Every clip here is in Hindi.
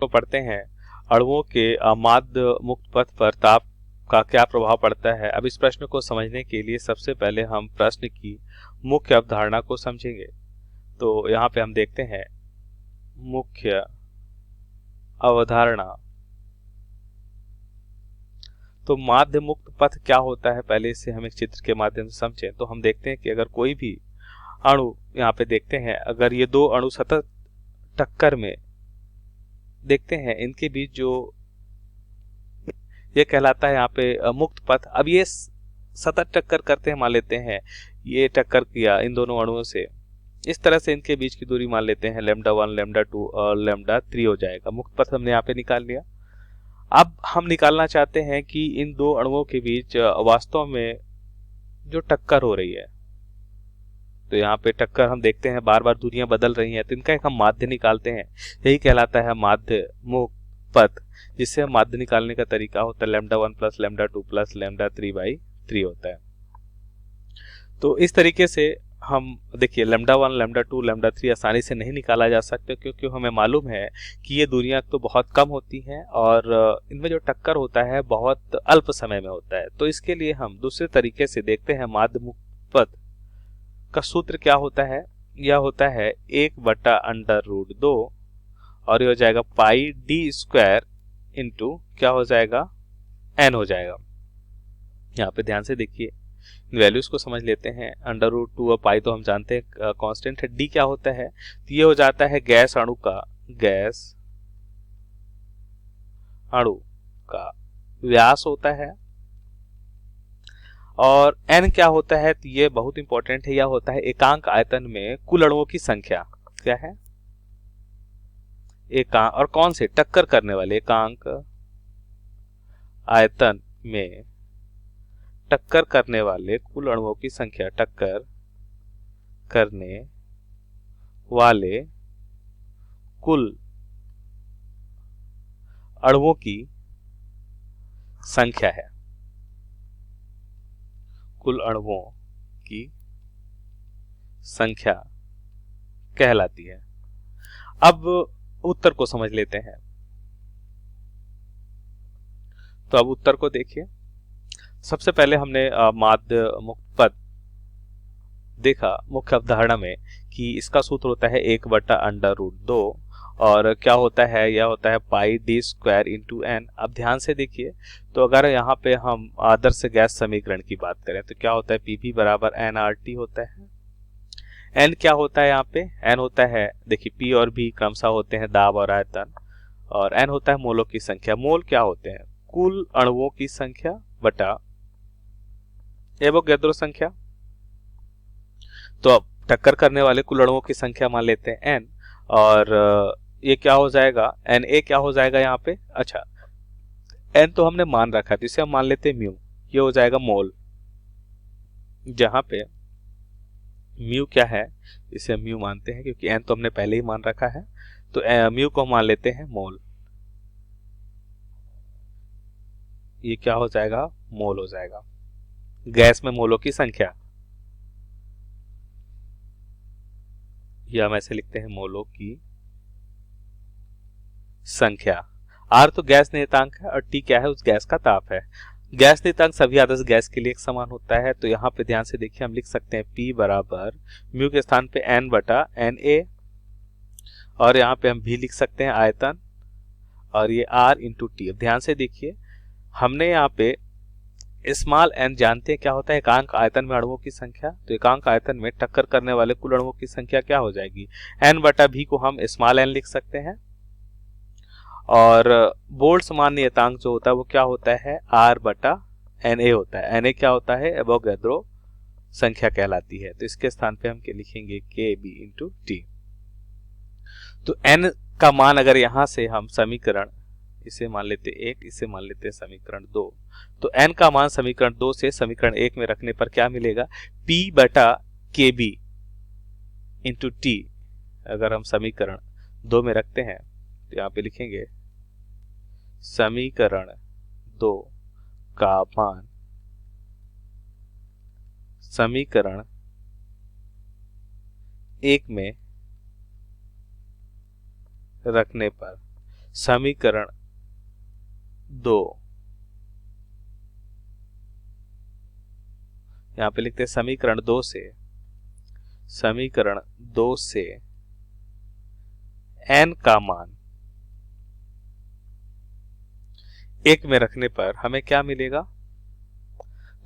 तो पढ़ते हैं अणुओं के माध्य मुक्त पथ पर ताप का क्या प्रभाव पड़ता है। अब इस प्रश्न को समझने के लिए सबसे पहले हम प्रश्न की मुख्य अवधारणा को समझेंगे। तो यहाँ पे हम देखते हैं मुख्य अवधारणा। तो माध्य मुक्त पथ क्या होता है, पहले इसे हम एक चित्र के माध्यम से समझें। तो हम देखते हैं कि अगर कोई भी अणु, यहाँ पे देखते हैं अगर ये दो अणु सतत टक्कर में, देखते हैं इनके बीच जो ये कहलाता है यहाँ पे मुक्त पथ। अब ये सतत टक्कर करते हैं, मान लेते हैं ये टक्कर किया इन दोनों अणुओं से, इस तरह से इनके बीच की दूरी मान लेते हैं λ1 λ2 और λ3 हो जाएगा। मुक्त पथ हमने यहाँ पे निकाल लिया। अब हम निकालना चाहते हैं कि इन दो अणुओं के बीच वास्तव में जो टक्कर हो रही है, तो यहाँ पे टक्कर हम देखते हैं बार बार दूरियां बदल रही हैं, तो इनका एक हम माध्य निकालते हैं। यही कहलाता है माध्य मुक्त पथ, जिससे माध्य निकालने का तरीका होता है λ1 प्लस λ2 प्लस λ3/3 होता है। तो इस तरीके से हम देखिए λ1 λ2 λ3 आसानी से नहीं निकाला जा सकता, क्योंकि हमें मालूम है कि ये दूरियां तो बहुत कम होती हैं और इनमें जो टक्कर होता है बहुत अल्प समय में होता है। तो इसके लिए हम दूसरे तरीके से देखते हैं माध्य मुक्त पथ का सूत्र क्या होता है। यह होता है 1/√2 और ये हो जाएगा πd² इंटू क्या हो जाएगा, n हो जाएगा। यहाँ पे ध्यान से देखिए, वैल्यूज को समझ लेते हैं। √2 और पाई तो हम जानते हैं कांस्टेंट है। डी क्या होता है, तो ये हो जाता है गैस अणु का व्यास होता है। और n क्या होता है, तो ये बहुत इंपॉर्टेंट है, यह होता है एकांक आयतन में कुल अणुओं की संख्या। क्या है, एकांक, और कौन से, टक्कर करने वाले एकांक आयतन में टक्कर करने वाले कुल अणुओं की संख्या, टक्कर करने वाले कुल अणुओं की संख्या है, कुल अणुओं की संख्या कहलाती है। अब उत्तर को समझ लेते हैं। तो अब उत्तर को देखिए। सबसे पहले हमने माध्य मुक्त पथ देखा मुख्य अवधारणा में कि इसका सूत्र होता है 1/√2 और क्या होता है, यह होता है πd² इंटू n। अब ध्यान से देखिए, तो अगर यहाँ पे हम आदर्श गैस समीकरण की बात करें तो क्या होता है, Pv बराबर nRT होता है। n क्या होता है, यहाँ पे n होता है, देखिए P और V क्रमशः होते हैं दाब और आयतन, और n होता है मोलों की संख्या। मोल क्या होते हैं, कुल अणुओं की संख्या बटा एवोगैड्रो संख्या। तो अब टक्कर करने वाले कुल अणुओं की संख्या मान लेते हैं n, और ये क्या हो जाएगा, Na क्या हो जाएगा यहाँ पे, अच्छा n तो हमने मान रखा है तो इसे हम मान लेते हैं म्यू, ये हो जाएगा मोल, जहां पे म्यू क्या है, इसे म्यू मानते हैं क्योंकि n तो हमने पहले ही मान रखा है। तो म्यू को हम मान लेते हैं मोल, ये क्या हो जाएगा, मोल हो जाएगा, गैस में मोलों की संख्या, या हम ऐसे लिखते हैं मोलों की संख्या। आर तो गैस नियतांक है और टी क्या है, उस गैस का ताप है। गैस नियतांक सभी आदर्श गैस के लिए एक समान होता है। तो यहाँ पे ध्यान से देखिए, हम लिख सकते हैं P बराबर म्यू के स्थान पे n/Na, और यहाँ पे हम भी लिख सकते हैं आयतन, और ये R इंटू टी। अब ध्यान से देखिए, हमने यहाँ पे स्मॉल n जानते हैं क्या होता है, एकांक आयतन में अणुओं की संख्या। तो एकांक आयतन में टक्कर करने वाले कुल अणुओं की संख्या क्या हो जाएगी, n/v को हम स्मॉल n लिख सकते हैं। और बोल्ट्जमान नियतांक जो होता है वो क्या होता है, R/Na होता है। Na क्या होता है, एवोगैड्रो संख्या कहलाती है। तो इसके स्थान पे हम क्या लिखेंगे, Kb इंटू टी। तो n का मान अगर यहां से हम समीकरण, इसे मान लेते 1, इसे मान लेते समीकरण 2, तो n का मान समीकरण 2 से समीकरण 1 में रखने पर क्या मिलेगा, P/Kb इंटू टी। अगर हम समीकरण 2 में रखते हैं तो यहाँ पे लिखेंगे समीकरण 2 का मान समीकरण 1 में रखने पर समीकरण 2, यहाँ पे लिखते हैं समीकरण 2 से n का मान 1 में रखने पर हमें क्या मिलेगा।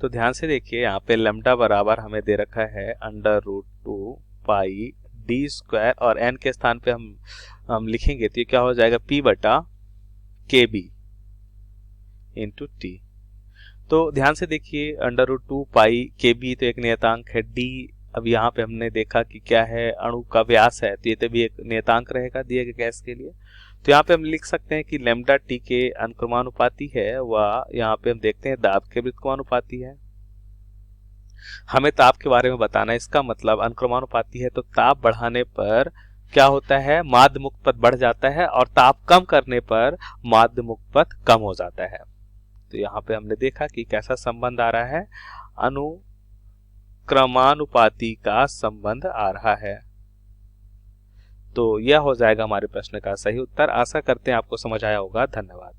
तो ध्यान से देखिए, यहाँ पे लैम्डा बराबर हमें दे रखा है √2 पाई डी स्क्वायर, और n के स्थान पे हम लिखेंगे तो ये क्या हो जाएगा, p बटा के बी इंटू टी। तो ध्यान से देखिए, √2 पाई के बी तो एक नियतांक है, डी अब यहाँ पे हमने देखा कि क्या है, अणु का व्यास है, तो ये तो भी एक नियतांक रहेगा दिए गए गैस के लिए। तो यहाँ पे हम लिख सकते हैं कि लैम्डा टी के अनुक्रमानुपाती है, वह यहाँ पे हम देखते हैं दाब के व्युत्क्रमानुपाती है। हमें ताप के बारे में बताना है, इसका मतलब अनुक्रमानुपाती है तो ताप बढ़ाने पर क्या होता है, माध्य मुक्त पथ बढ़ जाता है, और ताप कम करने पर माध्य मुक्त पथ कम हो जाता है। तो यहाँ पे हमने देखा कि कैसा संबंध आ रहा है, अनुक्रमानुपाती का संबंध आ रहा है। तो यह हो जाएगा हमारे प्रश्न का सही उत्तर। आशा करते हैं आपको समझ आया होगा। धन्यवाद।